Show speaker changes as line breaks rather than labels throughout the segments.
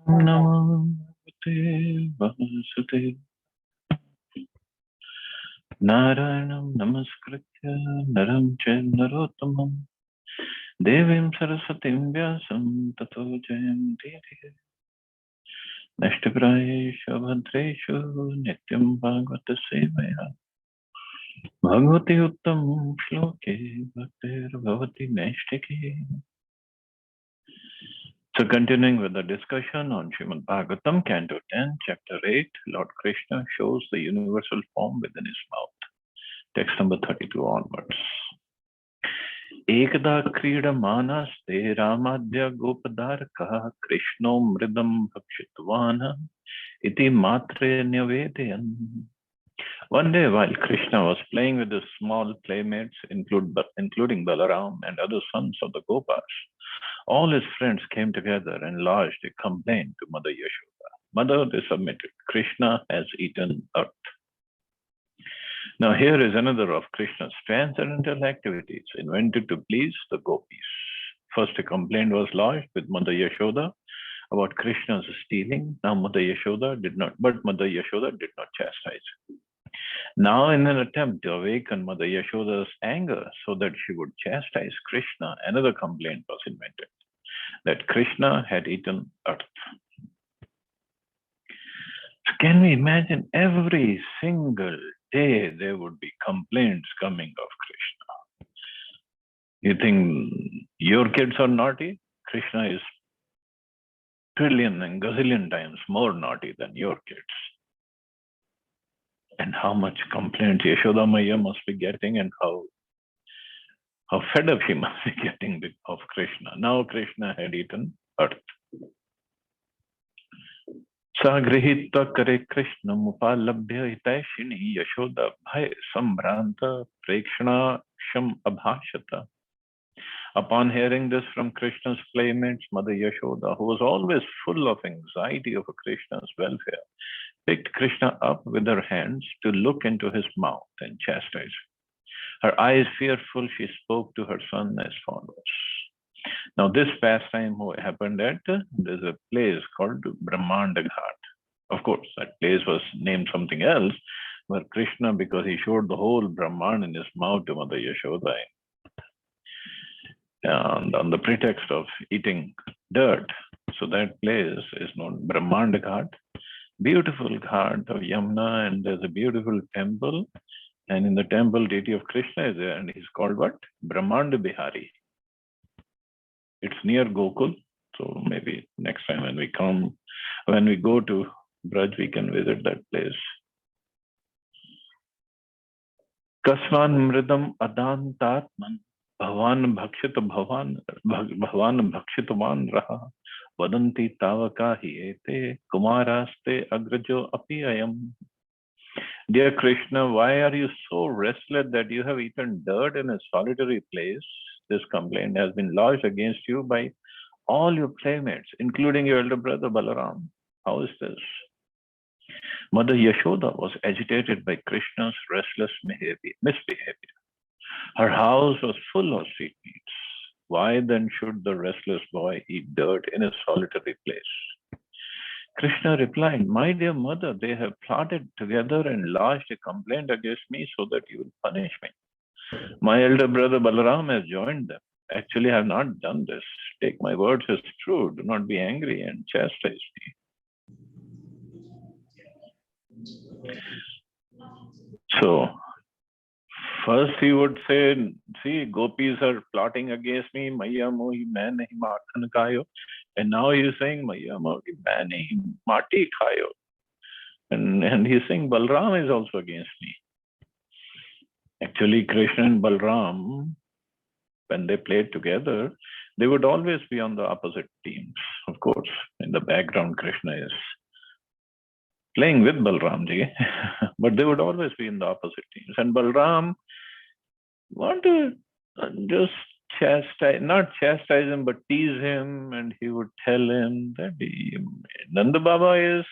Namaste Vasudevaya Narayanam Namaskritya Naram Chaiva Narottamam Devim Saraswatim Vyasam Tato Jayanti Nashtaprayeshu Bhadreshu Nityam Bhagavata Sevaya Bhagavati Uttam Shloke Bhaktir Bhavati Naishtiki. So continuing with the discussion on Srimad Bhagavatam, Canto 10, Chapter 8, Lord Krishna shows the universal form within his mouth. Text number 32 onwards. Ekada Kridamanaste Ramadya Gopadarka Krishno Mridam Bhakshitavana Iti Matre Nyavedayan. One day while Krishna was playing with his small playmates, including Balaram and other sons of the Gopas, all his friends came together and lodged a complaint to Mother Yashoda. Mother, they submitted, Krishna has eaten earth. Now here is another of Krishna's transcendental activities invented to please the gopis. First, a complaint was lodged with Mother Yashoda about Krishna's stealing. Now Mother Yashoda did not chastise him. Now, in an attempt to awaken Mother Yashoda's anger so that she would chastise Krishna, another complaint was invented, that Krishna had eaten earth. So can we imagine every single day there would be complaints coming of Krishna? You think your kids are naughty? Krishna is trillion and gazillion times more naughty than your kids. And how much complaints Yashoda Maya must be getting, and how fed up she must be getting of Krishna. Now Krishna had eaten earth. Sagrihita kare Krishna upalabhya hitashini Yashoda bhai sambranta prekshana sham abhashata. Upon hearing this from Krishna's playmates, Mother Yashoda, who was always full of anxiety over Krishna's welfare, picked Krishna up with her hands to look into his mouth and chastise him. Her eyes fearful, she spoke to her son as follows. Now this pastime happened at, there's a place called Brahmanda Ghat. Of course, that place was named something else, but Krishna, because he showed the whole Brahman in his mouth to Mother Yashoda, and on the pretext of eating dirt, so that place is known Brahmanda Ghat. Beautiful ghat of Yamuna, and there's a beautiful temple. And in the temple, deity of Krishna is there, and he's called what? Brahmanda Bihari. It's near Gokul. So maybe next time when we go to Braj, we can visit that place. Kasvan mridam adantatman bhavan bhakshitavan raha vadanti tavaka hi ete kumaraste agrajo api ayam. Dear Krishna, why are you so restless that you have eaten dirt in a solitary place? This complaint has been lodged against you by all your playmates, including your elder brother Balaram. How is this? Mother Yashoda was agitated by Krishna's restless misbehavior. Her house was full of sweetmeats. Why then should the restless boy eat dirt in a solitary place? Krishna replied, my dear mother, they have plotted together and lodged a complaint against me so that you will punish me. My elder brother Balaram has joined them. Actually, I have not done this. Take my words as true. Do not be angry and chastise me. So, first he would say, see, gopis are plotting against me. Maya mohi main nahi makhan khayo. And now he's saying, Maya mohi main nahi mati khayo. And he's saying, Balram is also against me. Actually, Krishna and Balram, when they played together, they would always be on the opposite teams. Of course, in the background, Krishna is playing with Balramji, but they would always be in the opposite teams. And Balram wanted to just not chastise him, but tease him, and he would tell him that Nanda Baba is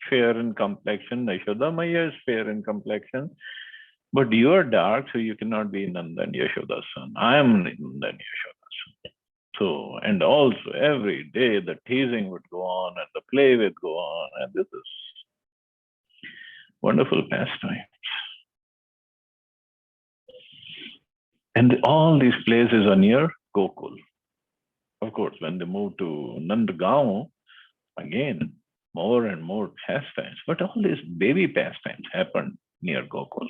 fair in complexion, Yashoda Maya is fair in complexion, but you are dark, so you cannot be Nanda and Yashoda's son. I am Nanda and Yashoda's son. So, and also every day the teasing would go on and the play would go on, and this is wonderful pastime. And all these places are near Gokul. Of course, when they moved to Nandgaon, again, more and more pastimes. But all these baby pastimes happened near Gokul.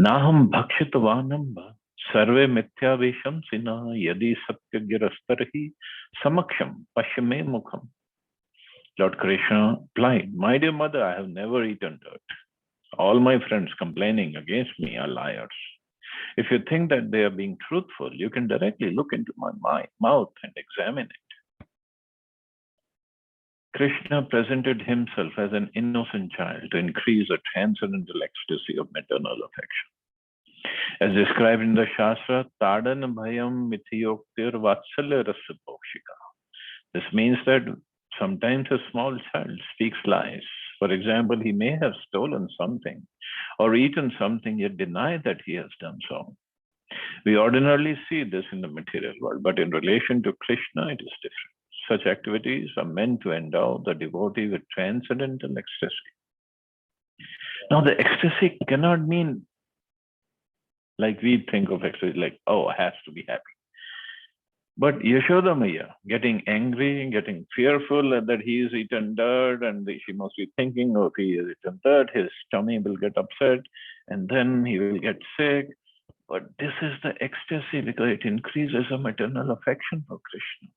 Naham bhakshitavanamba sarve mithya sina yadi satyagirastarhi samaksham pashyame mukham. Lord Krishna replied, My dear mother, I have never eaten dirt. All my friends complaining against me are liars. If you think that they are being truthful, you can directly look into my mouth and examine it. Krishna presented himself as an innocent child to increase the transcendental ecstasy of maternal affection. As described in the Shastra, Tadan Bhayam Mithiyoktir Vatsalya Rasapokshika. This means that sometimes a small child speaks lies. For example, he may have stolen something or eaten something, yet deny that he has done so. We ordinarily see this in the material world, but in relation to Krishna, it is different. Such activities are meant to endow the devotee with transcendental ecstasy. Now, the ecstasy cannot mean like we think of ecstasy, like, oh, it has to be happy. But Yashoda Maya, getting angry, getting fearful that he has eaten dirt, and she must be thinking, oh, if he has eaten dirt, his tummy will get upset, and then he will get sick. But this is the ecstasy because it increases a maternal affection for Krishna.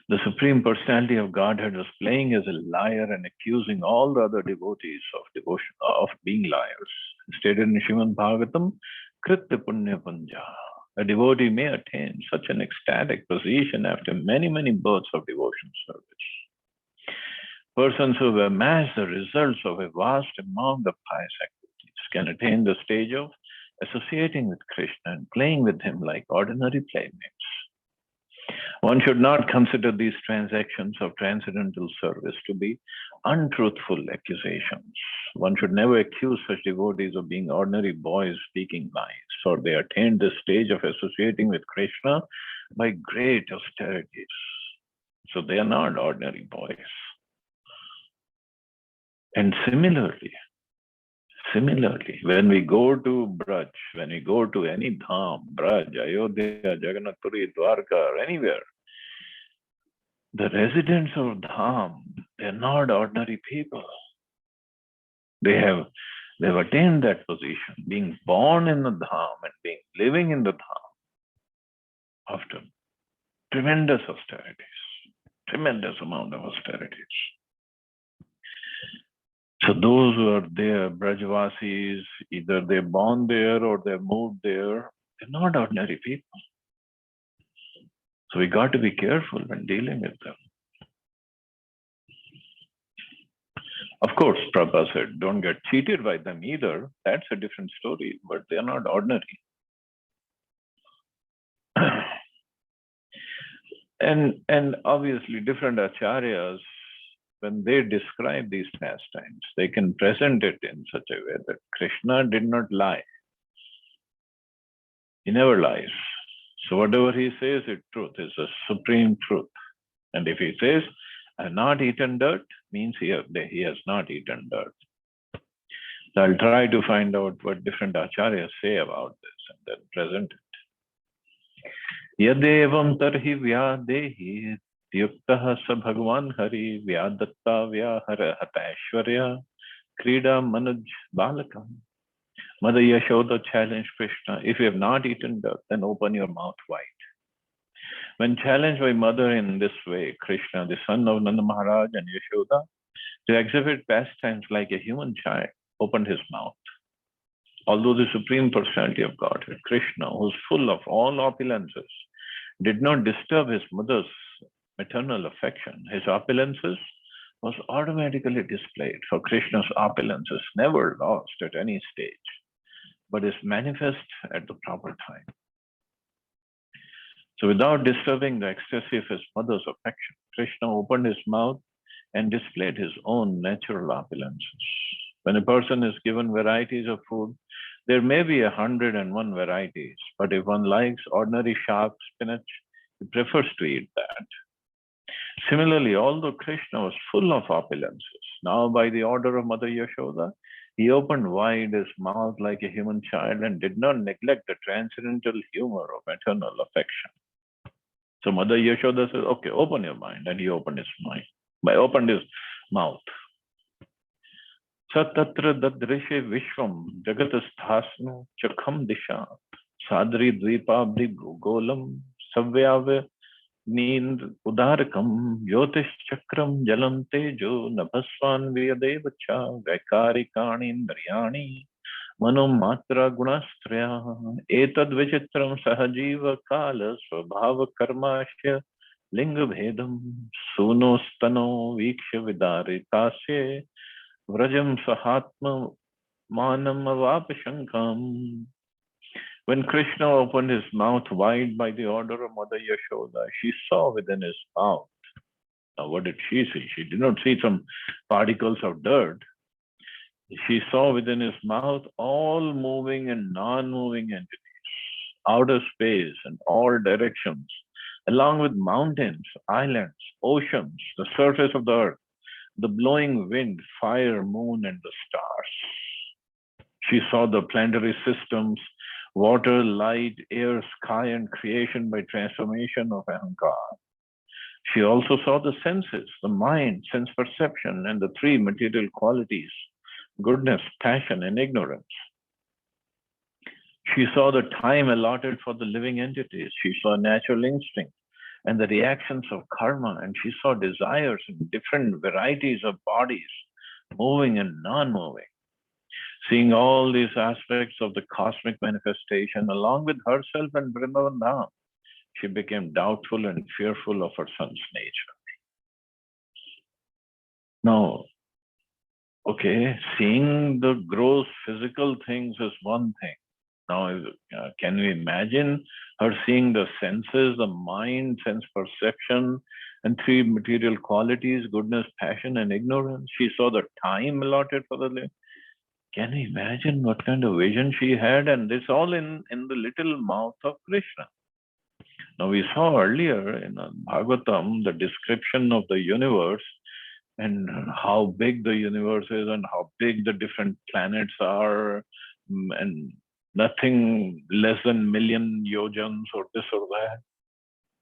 The Supreme Personality of Godhead was playing as a liar and accusing all the other devotees of devotion of being liars. Stated in Srimad Bhagavatam, Kritya Punya Panja. A devotee may attain such an ecstatic position after many, many births of devotion service. Persons who have amassed the results of a vast amount of pious activities can attain the stage of associating with Krishna and playing with him like ordinary playmates. One should not consider these transactions of transcendental service to be untruthful accusations. One should never accuse such devotees of being ordinary boys speaking lies, for they attained the stage of associating with Krishna by great austerities. So they are not ordinary boys. And similarly, when we go to Braj, when we go to any dham, Braj, Ayodhya, Jagannath Puri, Dwarka, or anywhere, the residents of dham, they're not ordinary people. They've attained that position, being born in the dham and living in the dham after tremendous austerities, tremendous amount of austerities. So those who are there, Brajvasis, either they're born there or they're moved there, they're not ordinary people. So we got to be careful when dealing with them. Of course, Prabhupada said, don't get cheated by them either. That's a different story, but they're not ordinary. And obviously different acharyas, when they describe these pastimes, they can present it in such a way that Krishna did not lie. He never lies. So whatever he says is truth, is a supreme truth. And if he says, I have not eaten dirt, means he has not eaten dirt. So I'll try to find out what different acharyas say about this and then present it. Yadevam tarhi vyadehi yuktaha sa bhagwan hari vyadatta vyahara hatashwarya krida manuj balakam. Mother Yashoda challenged Krishna, if you have not eaten dirt, then open your mouth wide. When challenged by mother in this way, Krishna, the son of Nanda Maharaj and Yashoda, to exhibit pastimes like a human child, opened his mouth. Although the Supreme Personality of Godhead, Krishna, who is full of all opulences, did not disturb his mother's maternal affection, his opulences was automatically displayed, for Krishna's opulences never lost at any stage, but is manifest at the proper time. So without disturbing the ecstasy of his mother's affection, Krishna opened his mouth and displayed his own natural opulences. When a person is given varieties of food, There may be 101 varieties, but if one likes ordinary sharp spinach, he prefers to eat that. Similarly, although Krishna was full of opulences, now by the order of Mother Yashoda, he opened wide his mouth like a human child and did not neglect the transcendental humor of maternal affection. So Mother Yashoda says, okay, open your mind. And he opened his mind. Opened his mouth. Satatra dadrishe vishvam jagatasthasnu chakham disha sadri dvipabdi golam savyave Need udarakam yotish chakram jalam tejo nabhasvan vyadevacha vaikarikani indriyani manum matra gunastraya etad vichitram sahajiva kala swabhava karmasya linga bhedam suno stano viksha vidaritasye vrajam sahatma manam avapashankam. When Krishna opened his mouth wide by the order of Mother Yashoda, she saw within his mouth. Now, what did she see? She did not see some particles of dirt. She saw within his mouth all moving and non-moving entities, outer space and all directions, along with mountains, islands, oceans, the surface of the earth, the blowing wind, fire, moon, and the stars. She saw the planetary systems, water, light, air, sky, and creation by transformation of Ahankar. She also saw the senses, the mind, sense perception, and the three material qualities, goodness, passion, and ignorance. She saw the time allotted for the living entities. She saw natural instinct and the reactions of karma, and she saw desires in different varieties of bodies, moving and non-moving. Seeing all these aspects of the cosmic manifestation along with herself and Vrindavan Dham, she became doubtful and fearful of her son's nature. Now, okay, seeing the gross physical things is one thing. Now, can we imagine her seeing the senses, the mind, sense perception, and three material qualities, goodness, passion, and ignorance? She saw the time allotted for the living. Can you imagine what kind of vision she had? And this all in the little mouth of Krishna. Now we saw earlier in Bhagavatam the description of the universe and how big the universe is and how big the different planets are, and nothing less than million yojans or this or that.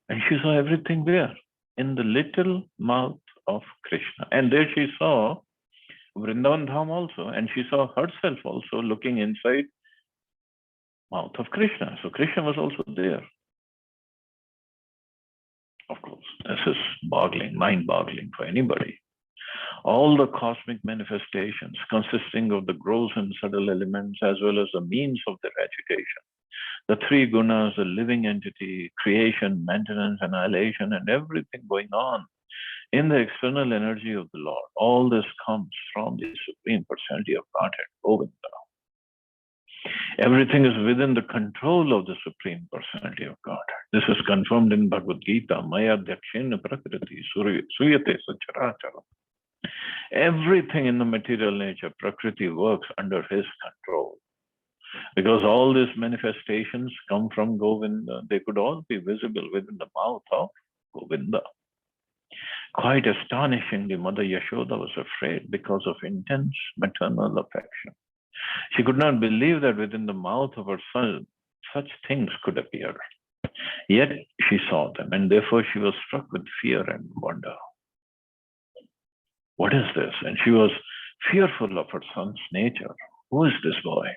And she saw everything there in the little mouth of Krishna. And there she saw Vrindavan Dham also, and she saw herself also looking inside mouth of Krishna. So Krishna was also there. Of course, this is boggling, mind-boggling for anybody. All the cosmic manifestations consisting of the gross and subtle elements as well as the means of their agitation. The three gunas, the living entity, creation, maintenance, annihilation, and everything going on in the external energy of the Lord. All this comes from the Supreme Personality of Godhead, Govinda. Everything is within the control of the Supreme Personality of Godhead. This is confirmed in Bhagavad Gita, Maya Dhakshena Prakriti, Suyate Sacharacharam. Everything in the material nature, Prakriti, works under his control. Because all these manifestations come from Govinda, they could all be visible within the mouth of Govinda. Quite astonishingly, Mother Yashoda was afraid because of intense maternal affection. She could not believe that within the mouth of her son, such things could appear. Yet she saw them, and therefore she was struck with fear and wonder. What is this? And she was fearful of her son's nature. Who is this boy?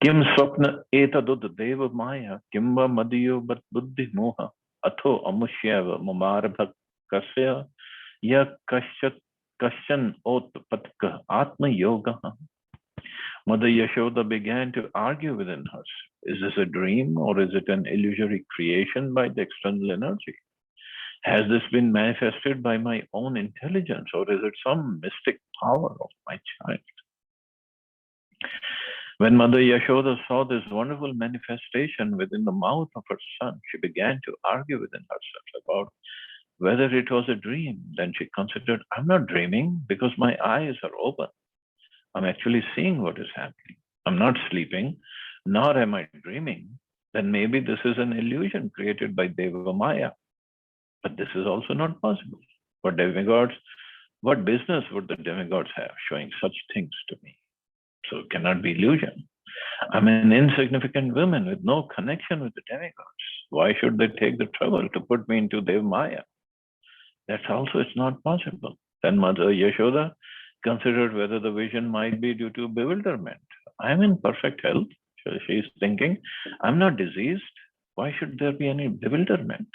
Kim swapna etadud deva maya, kimva madiyo bat buddhi moha, atho amusyava mamarabha kasya, ya kasyan ot patka atma yoga. Mother Yashoda began to argue within herself. Is this a dream or is it an illusory creation by the external energy? Has this been manifested by my own intelligence or is it some mystic power of my child? When Mother Yashoda saw this wonderful manifestation within the mouth of her son, she began to argue within herself about whether it was a dream. Then she considered, I'm not dreaming because my eyes are open. I'm actually seeing what is happening. I'm not sleeping, nor am I dreaming, then maybe this is an illusion created by Deva Maya. But this is also not possible. For demigods, what business would the demigods have showing such things to me? So it cannot be illusion. I'm an insignificant woman with no connection with the demigods. Why should they take the trouble to put me into Dev Maya? That's also it's not possible. Then Mother Yashoda considered whether the vision might be due to bewilderment. I'm in perfect health. So she's thinking, I'm not diseased. Why should there be any bewilderment?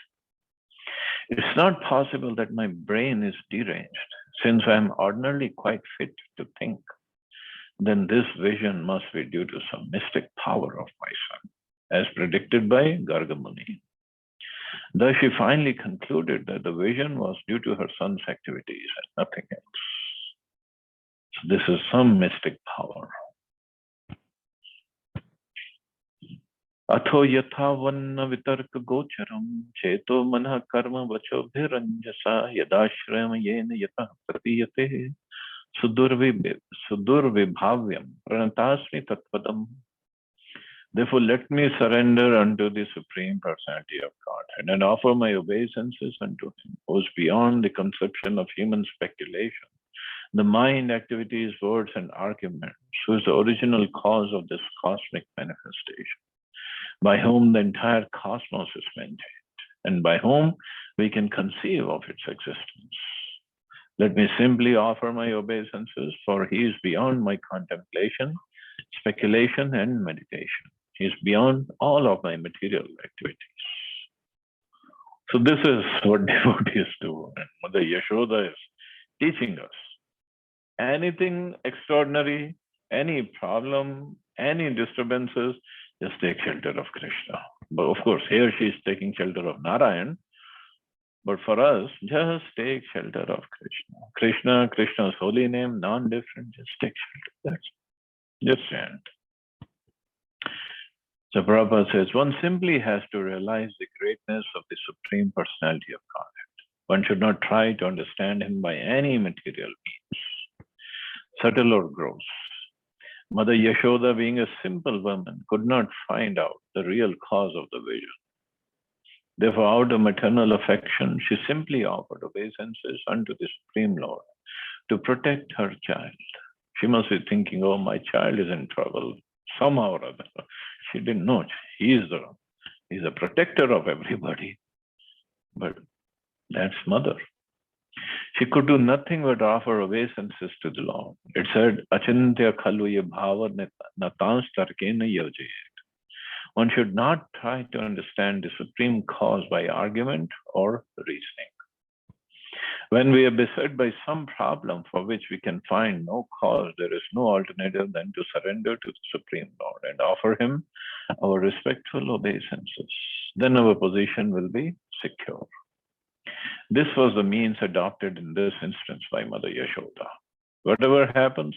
It's not possible that my brain is deranged, since I'm ordinarily quite fit to think. Then this vision must be due to some mystic power of my son, as predicted by Garga Muni. Thus, she finally concluded that the vision was due to her son's activities and nothing else. So this is some mystic power. अथो यथा वन्न वितर्क गोचरम चेतो मनः कर्म वचोभिरंजसा यदाश्रयम येन यतः प्रतीयते सुदुर्विभाव्यम प्रणतास्मि तत्पदम. Therefore, let me surrender unto the Supreme Personality of Godhead and offer my obeisances unto Him, who is beyond the conception of human speculation, the mind, activities, words, and arguments, who is the original cause of this cosmic manifestation, by whom the entire cosmos is maintained, and by whom we can conceive of its existence. Let me simply offer my obeisances, for He is beyond my contemplation, speculation, and meditation. He is beyond all of my material activities. So this is what devotees do. And Mother Yashoda is teaching us. Anything extraordinary, any problem, any disturbances, just take shelter of Krishna. But of course, here she is taking shelter of Narayan. But for us, just take shelter of Krishna. Krishna, Krishna's holy name, non-different, just take shelter. That's it. Just chant. So Prabhupada says, one simply has to realize the greatness of the Supreme Personality of Godhead. One should not try to understand Him by any material means, subtle or gross. Mother Yashoda, being a simple woman, could not find out the real cause of the vision. Therefore, out of maternal affection, she simply offered obeisances unto the Supreme Lord to protect her child. She must be thinking, oh, my child is in trouble somehow or other. She didn't know. He's a protector of everybody. But that's Mother. She could do nothing but offer obeisances to the Lord. It said, Achintya khalu ye bhava natans tarkena yojayet. One should not try to understand the supreme cause by argument or reasoning. When we are beset by some problem for which we can find no cause, there is no alternative than to surrender to the Supreme Lord and offer Him our respectful obeisances. Then our position will be secure. This was the means adopted in this instance by Mother Yashoda. Whatever happens,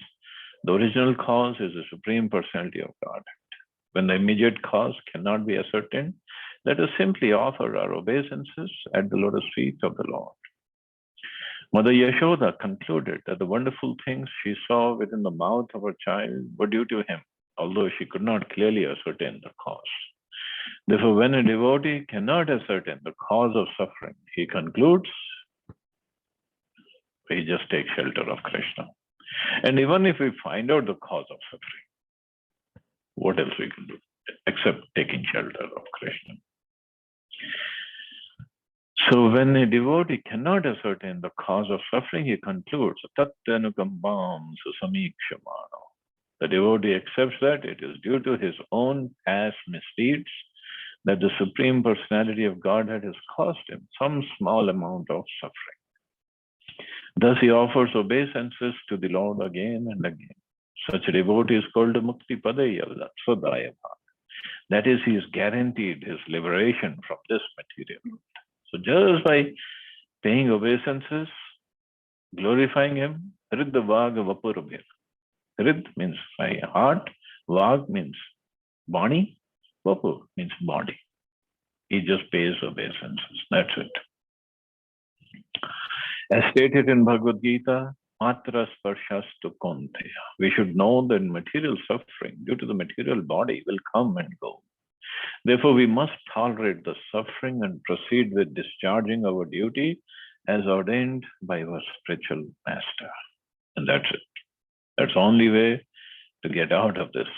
the original cause is the Supreme Personality of Godhead. When the immediate cause cannot be ascertained, let us simply offer our obeisances at the lotus feet of the Lord. Mother Yashoda concluded that the wonderful things she saw within the mouth of her child were due to him, although she could not clearly ascertain the cause. Therefore, when a devotee cannot ascertain the cause of suffering, he concludes, we just take shelter of Krishna. And even if we find out the cause of suffering, what else we can do except taking shelter of Krishna? So when a devotee cannot ascertain the cause of suffering, he concludes, Tatyanukambam susamikshamano. The devotee accepts that it is due to his own past misdeeds that the Supreme Personality of Godhead has caused him some small amount of suffering. Thus he offers obeisances to the Lord again and again. Such a devotee is called a Mukti Padaya Sodaya. That is, he is guaranteed his liberation from this material world. So just by paying obeisances, glorifying Him, Riddha Vaga Vapurabhir. Rid means my heart, Vag means body, Vapur means body. He just pays obeisances. That's it. As stated in Bhagavad Gita, matra sparshastu konteya. We should know that material suffering due to the material body will come and go. Therefore, we must tolerate the suffering and proceed with discharging our duty as ordained by our spiritual master. And that's it. That's the only way to get out of this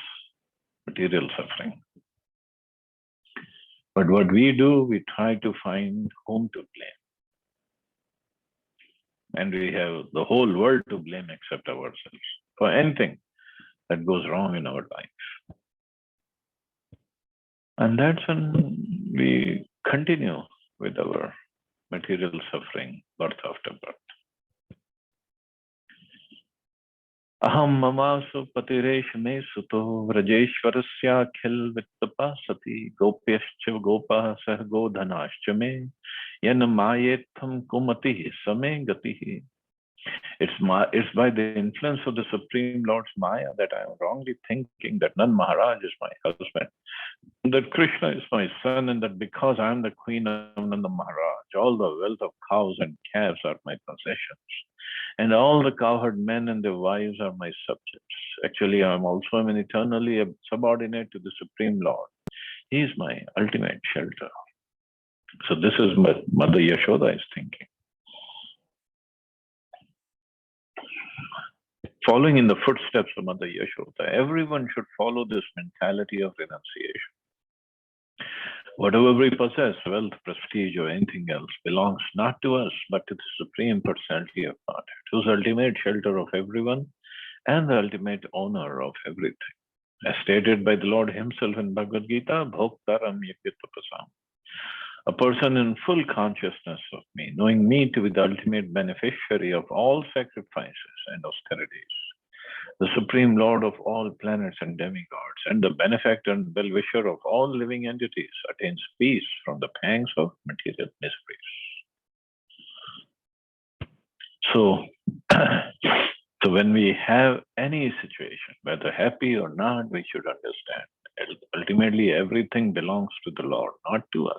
material suffering. But what we do, we try to find whom to blame. And we have the whole world to blame except ourselves for anything that goes wrong in our life. And that's when we continue with our material suffering, birth after birth. Aham mamasu patiresh me suto vrajeshwarasya khil vittapasati gopyascha gopah sah godhanascha me yan mayetham kumati same gatihi. It's by the influence of the Supreme Lord's Maya that I am wrongly thinking that Nand Maharaj is my husband, that Krishna is my son, and that because I am the queen of Nanda Maharaj, all the wealth of cows and calves are my possessions, and all the cowherd men and their wives are my subjects. Actually, I am also eternally subordinate to the Supreme Lord. He is my ultimate shelter. So this is what Mother Yashoda is thinking. Following in the footsteps of Mother Yashoda, everyone should follow this mentality of renunciation. Whatever we possess, wealth, prestige, or anything else, belongs not to us, but to the Supreme Personality of Godhead, who's ultimate shelter of everyone and the ultimate owner of everything. As stated by the Lord himself in Bhagavad Gita, Bhoktaram Yakitapasam. A person in full consciousness of me, knowing me to be the ultimate beneficiary of all sacrifices and austerities, the Supreme Lord of all planets and demigods, and the benefactor and well-wisher of all living entities, attains peace from the pangs of material miseries. So, so when we have any situation, whether happy or not, we should understand ultimately everything belongs to the Lord, not to us.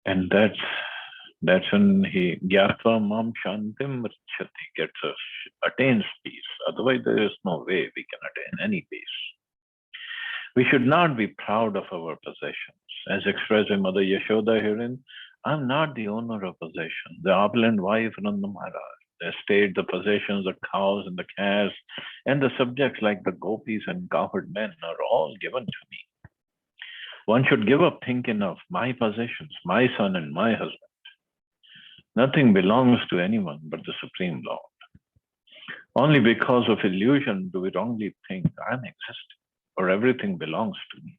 And that's when he gyatva mam shantim richyati, attains peace. Otherwise, there is no way we can attain any peace. We should not be proud of our possessions. As expressed by Mother Yashoda herein, I'm not the owner of possession. The opulent wife Nanda Maharaj, the estate, the possessions, the cows and the calves, and the subjects like the gopis and cowherd men are all given to me. One should give up thinking of my possessions, my son and my husband. Nothing belongs to anyone but the Supreme Lord. Only because of illusion do we wrongly think I am existing or everything belongs to me.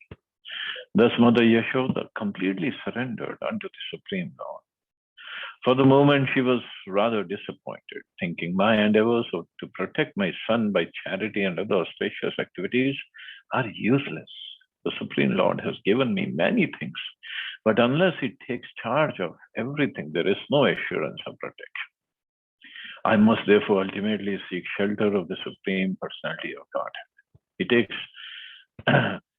Thus Mother Yashoda completely surrendered unto the Supreme Lord. For the moment she was rather disappointed, thinking my endeavors to protect my son by charity and other auspicious activities are useless. The Supreme Lord has given me many things, but unless he takes charge of everything, there is no assurance of protection. I must therefore ultimately seek shelter of the Supreme Personality of Godhead. He takes,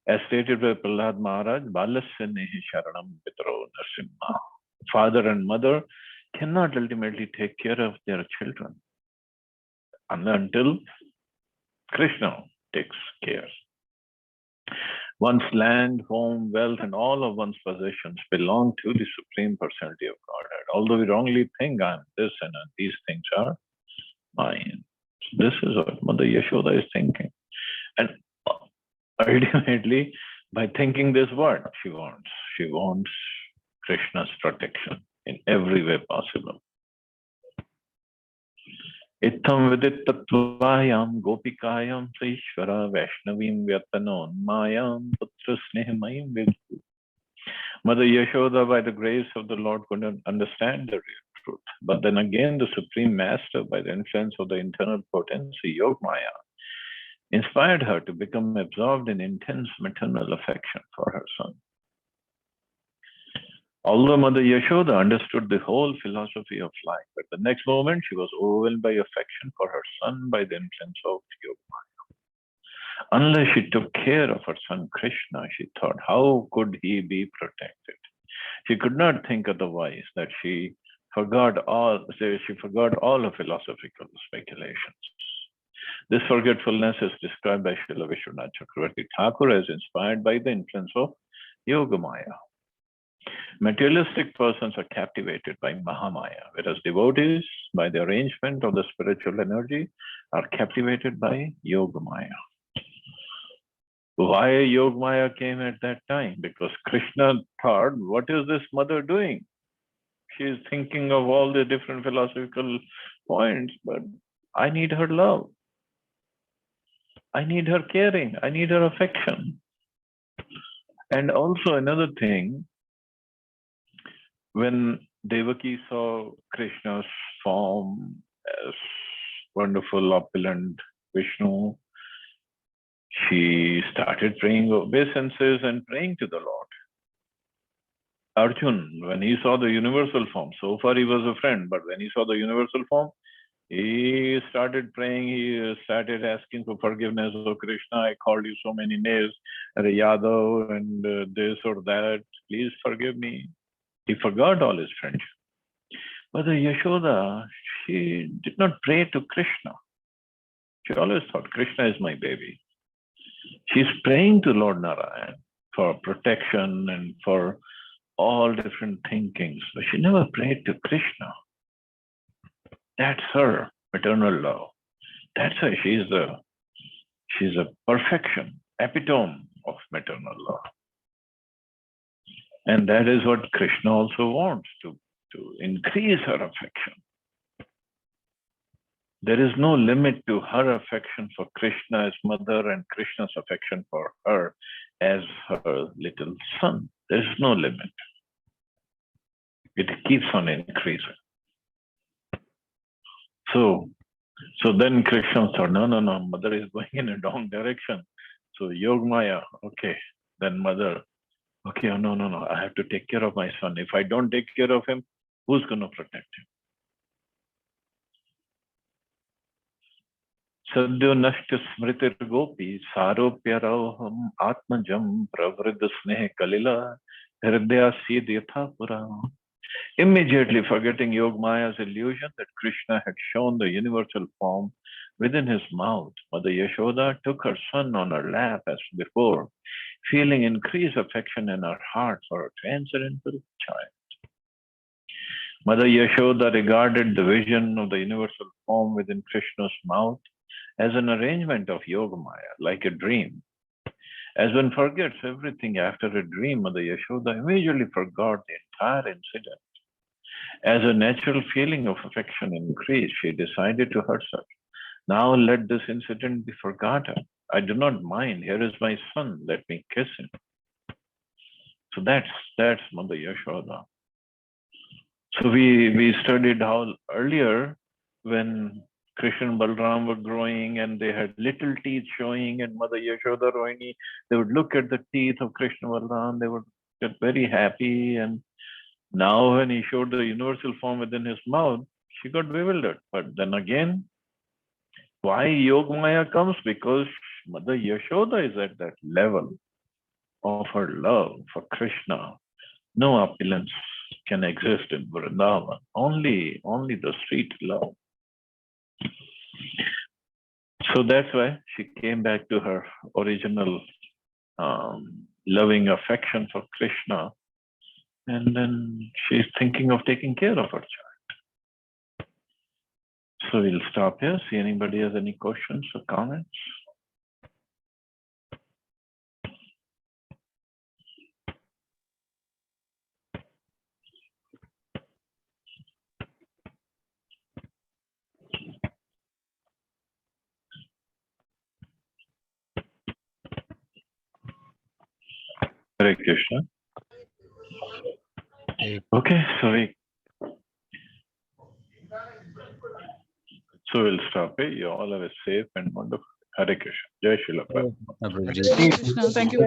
as stated by Prahlad Maharaj, Balasya nehi sharanam pitaro narsimha. Father and mother cannot ultimately take care of their children until Krishna takes care. One's land, home, wealth, and all of one's possessions belong to the Supreme Personality of Godhead. Although we wrongly think I'm this and these things are mine. So this is what Mother Yashoda is thinking. And ultimately, by thinking this, what she wants? She wants Krishna's protection in every way possible. Itham vidit tattvayam gopikayam saishvara vaishnavim vyatanon mayam putra snehamayim vidhu. Mother Yashoda, by the grace of the Lord, couldn't understand the real truth. But then again, the Supreme Master, by the influence of the internal potency, Yogamaya, inspired her to become absorbed in intense maternal affection for her son. Although Mother Yashoda understood the whole philosophy of life, at the next moment she was overwhelmed by affection for her son by the influence of Yogamaya. Unless she took care of her son Krishna, she thought, how could he be protected? She could not think otherwise that she forgot all her philosophical speculations. This forgetfulness is described by Srila Vishwanath Chakravarti Thakur as inspired by the influence of Yogamaya. Materialistic persons are captivated by Mahamaya, whereas devotees, by the arrangement of the spiritual energy, are captivated by Yogamaya. Why Yogamaya came at that time? Because Krishna thought, what is this mother doing? She is thinking of all the different philosophical points, but I need her love. I need her caring. I need her affection. And also another thing, when Devaki saw Krishna's form as wonderful, opulent Vishnu, she started praying obeisances and praying to the Lord. Arjun, when he saw the universal form, so far he was a friend, but when he saw the universal form, he started praying, he started asking for forgiveness. Oh Krishna, I called you so many names, Yadav and this or that, please forgive me. He forgot all his friendship. But the Yashoda, she did not pray to Krishna. She always thought, Krishna is my baby. She's praying to Lord Narayan for protection and for all different thinkings. But she never prayed to Krishna. That's her maternal love. That's why she's a perfection, epitome of maternal love. And that is what Krishna also wants, to increase her affection. There is no limit to her affection for Krishna as mother and Krishna's affection for her as her little son. There is no limit. It keeps on increasing. So then Krishna thought, no, mother is going in a wrong direction. So Yogamaya, okay, then mother, okay, oh, no, I have to take care of my son. If I don't take care of him, who's going to protect him? Sadhyo nashta smritir gopi saropya rauham atmajam pravriddha sneh kalila hridaya sid yathapura. Immediately forgetting Yogamaya's illusion that Krishna had shown the universal form within his mouth, Mother Yashoda took her son on her lap as before, feeling increased affection in her heart for her transcendental child. Mother Yashoda regarded the vision of the universal form within Krishna's mouth as an arrangement of Yogamaya, like a dream. As one forgets everything after a dream, Mother Yashoda immediately forgot the entire incident. As a natural feeling of affection increased, she decided to herself, now let this incident be forgotten. I do not mind. Here is my son. Let me kiss him. So that's Mother Yashoda. So we studied how earlier when Krishna and Balram were growing and they had little teeth showing, and Mother Yashoda Rohini, they would look at the teeth of Krishna and Balram, they would get very happy. And now when he showed the universal form within his mouth, she got bewildered. But then again, why Yogamaya comes? Because Mother Yashoda is at that level of her love for Krishna. No opulence can exist in Vrindavan. Only the sweet love. So that's why she came back to her original loving affection for Krishna. And then she's thinking of taking care of her child. So we'll stop here. See anybody has any questions or comments? Hare Krishna. Okay, so we'll stop here. You all have a safe and wonderful Hare Krishna. Jai Srila Prabhupada.
Hare Krishna. Thank you.